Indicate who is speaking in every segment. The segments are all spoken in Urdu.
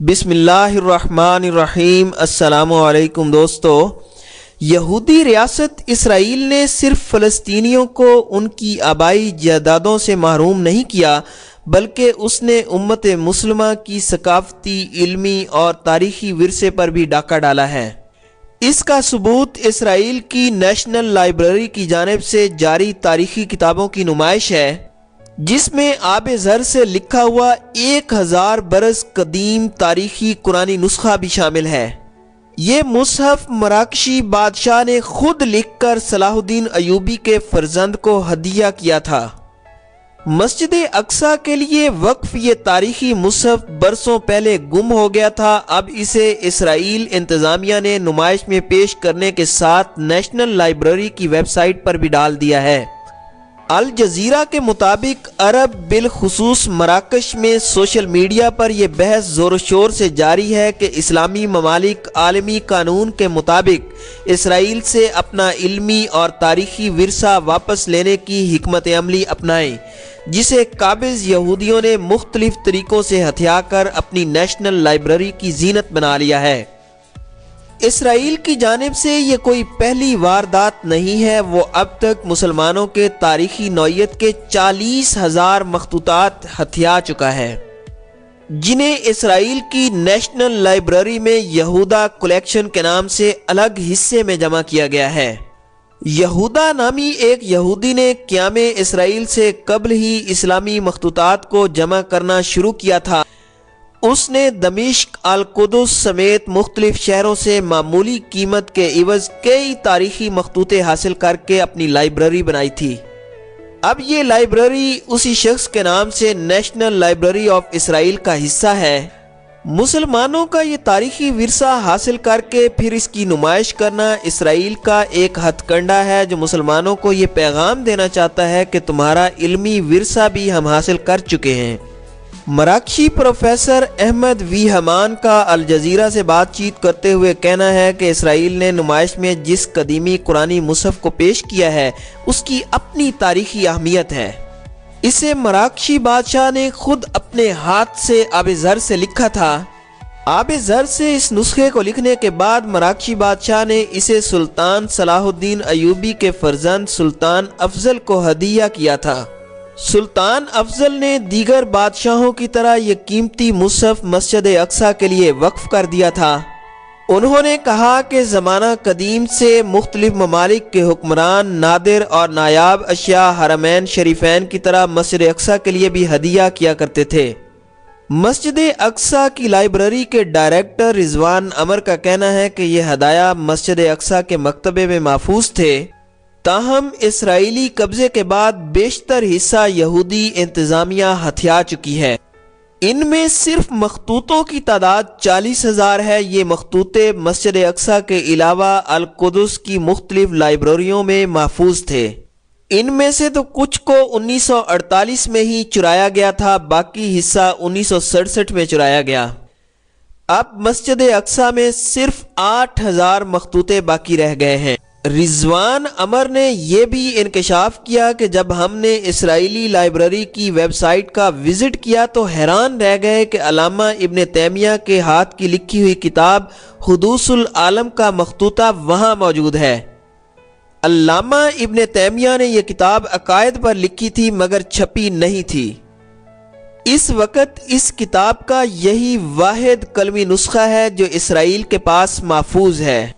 Speaker 1: بسم اللہ الرحمن الرحیم۔ السلام علیکم دوستو۔ یہودی ریاست اسرائیل نے صرف فلسطینیوں کو ان کی آبائی جائیدادوں سے محروم نہیں کیا، بلکہ اس نے امت مسلمہ کی ثقافتی، علمی اور تاریخی ورثے پر بھی ڈاکہ ڈالا ہے۔ اس کا ثبوت اسرائیل کی نیشنل لائبریری کی جانب سے جاری تاریخی کتابوں کی نمائش ہے، جس میں آب زر سے لکھا ہوا 1000 برس قدیم تاریخی قرآنی نسخہ بھی شامل ہے۔ یہ مصحف مراکشی بادشاہ نے خود لکھ کر صلاح الدین ایوبی کے فرزند کو ہدیہ کیا تھا۔ مسجد اقصیٰ کے لیے وقف یہ تاریخی مصحف برسوں پہلے گم ہو گیا تھا، اب اسے اسرائیل انتظامیہ نے نمائش میں پیش کرنے کے ساتھ نیشنل لائبریری کی ویب سائٹ پر بھی ڈال دیا ہے۔ الجزیرہ کے مطابق عرب بالخصوص مراکش میں سوشل میڈیا پر یہ بحث زور و شور سے جاری ہے کہ اسلامی ممالک عالمی قانون کے مطابق اسرائیل سے اپنا علمی اور تاریخی ورثہ واپس لینے کی حکمت عملی اپنائیں، جسے قابض یہودیوں نے مختلف طریقوں سے ہتھیا کر اپنی نیشنل لائبریری کی زینت بنا لیا ہے۔ اسرائیل کی جانب سے یہ کوئی پہلی واردات نہیں ہے، وہ اب تک مسلمانوں کے تاریخی نوعیت کے 40,000 مخطوطات ہتھیا چکا ہے، جنہیں اسرائیل کی نیشنل لائبریری میں یہودا کلیکشن کے نام سے الگ حصے میں جمع کیا گیا ہے۔ یہودا نامی ایک یہودی نے قیام اسرائیل سے قبل ہی اسلامی مخطوطات کو جمع کرنا شروع کیا تھا۔ اس نے دمشق، القدس سمیت مختلف شہروں سے معمولی قیمت کے عوض کئی تاریخی مخطوطے حاصل کر کے اپنی لائبریری بنائی تھی۔ اب یہ لائبریری اسی شخص کے نام سے نیشنل لائبریری آف اسرائیل کا حصہ ہے۔ مسلمانوں کا یہ تاریخی ورثہ حاصل کر کے پھر اس کی نمائش کرنا اسرائیل کا ایک ہتھ کنڈا ہے، جو مسلمانوں کو یہ پیغام دینا چاہتا ہے کہ تمہارا علمی ورثہ بھی ہم حاصل کر چکے ہیں۔ مراکشی پروفیسر احمد وی حمان کا الجزیرہ سے بات چیت کرتے ہوئے کہنا ہے کہ اسرائیل نے نمائش میں جس قدیمی قرآنی مصحف کو پیش کیا ہے اس کی اپنی تاریخی اہمیت ہے۔ اسے مراکشی بادشاہ نے خود اپنے ہاتھ سے آب زر سے لکھا تھا۔ آب زر سے اس نسخے کو لکھنے کے بعد مراکشی بادشاہ نے اسے سلطان صلاح الدین ایوبی کے فرزند سلطان افضل کو ہدیہ کیا تھا۔ سلطان افضل نے دیگر بادشاہوں کی طرح یہ قیمتی مصحف مسجد اقصیٰ کے لیے وقف کر دیا تھا۔ انہوں نے کہا کہ زمانہ قدیم سے مختلف ممالک کے حکمران نادر اور نایاب اشیاء حرمین شریفین کی طرح مسجد اقصیٰ کے لیے بھی ہدیہ کیا کرتے تھے۔ مسجد اقصیٰ کی لائبریری کے ڈائریکٹر رضوان عمر کا کہنا ہے کہ یہ ہدایہ مسجد اقصیٰ کے مکتبے میں محفوظ تھے، تاہم اسرائیلی قبضے کے بعد بیشتر حصہ یہودی انتظامیہ ہتھیا چکی ہے۔ ان میں صرف مخطوطوں کی تعداد 40,000 ہے۔ یہ مخطوطے مسجد اقصیٰ کے علاوہ القدس کی مختلف لائبریریوں میں محفوظ تھے۔ ان میں سے تو کچھ کو 1948 میں ہی چرایا گیا تھا، باقی حصہ 1967 میں چرایا گیا۔ اب مسجد اقصیٰ میں صرف 8,000 مخطوطے باقی رہ گئے ہیں۔ رضوان عمر نے یہ بھی انکشاف کیا کہ جب ہم نے اسرائیلی لائبریری کی ویب سائٹ کا وزٹ کیا تو حیران رہ گئے کہ علامہ ابن تیمیہ کے ہاتھ کی لکھی ہوئی کتاب حدوث العالم کا مخطوطہ وہاں موجود ہے۔ علامہ ابن تیمیہ نے یہ کتاب عقائد پر لکھی تھی مگر چھپی نہیں تھی۔ اس وقت اس کتاب کا یہی واحد قلمی نسخہ ہے جو اسرائیل کے پاس محفوظ ہے۔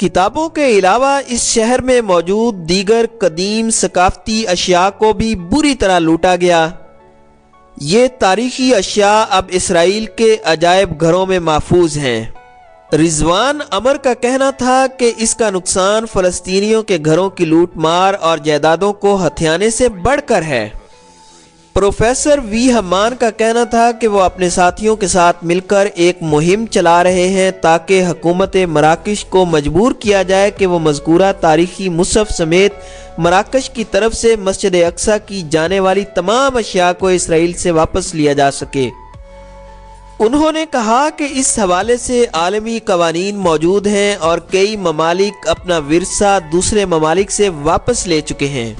Speaker 1: کتابوں کے علاوہ اس شہر میں موجود دیگر قدیم ثقافتی اشیاء کو بھی بری طرح لوٹا گیا۔ یہ تاریخی اشیاء اب اسرائیل کے عجائب گھروں میں محفوظ ہیں۔ رضوان عمر کا کہنا تھا کہ اس کا نقصان فلسطینیوں کے گھروں کی لوٹ مار اور جائیدادوں کو ہتھیانے سے بڑھ کر ہے۔ پروفیسر وی حمان کا کہنا تھا کہ وہ اپنے ساتھیوں کے ساتھ مل کر ایک مہم چلا رہے ہیں تاکہ حکومت مراکش کو مجبور کیا جائے کہ وہ مذکورہ تاریخی مصحف سمیت مراکش کی طرف سے مسجد اقصیٰ کی جانے والی تمام اشیاء کو اسرائیل سے واپس لیا جا سکے۔ انہوں نے کہا کہ اس حوالے سے عالمی قوانین موجود ہیں اور کئی ممالک اپنا ورثہ دوسرے ممالک سے واپس لے چکے ہیں۔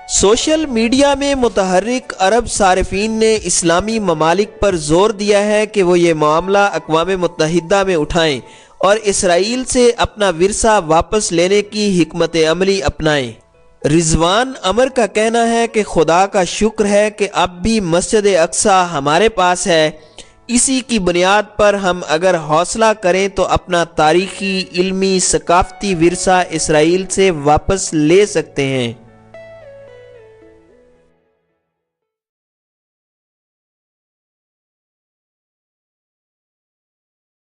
Speaker 1: سوشل میڈیا میں متحرک عرب صارفین نے اسلامی ممالک پر زور دیا ہے کہ وہ یہ معاملہ اقوام متحدہ میں اٹھائیں اور اسرائیل سے اپنا ورثہ واپس لینے کی حکمت عملی اپنائیں۔ رضوان عمر کا کہنا ہے کہ خدا کا شکر ہے کہ اب بھی مسجد اقصی ہمارے پاس ہے، اسی کی بنیاد پر ہم اگر حوصلہ کریں تو اپنا تاریخی، علمی، ثقافتی ورثہ اسرائیل سے واپس لے سکتے ہیں۔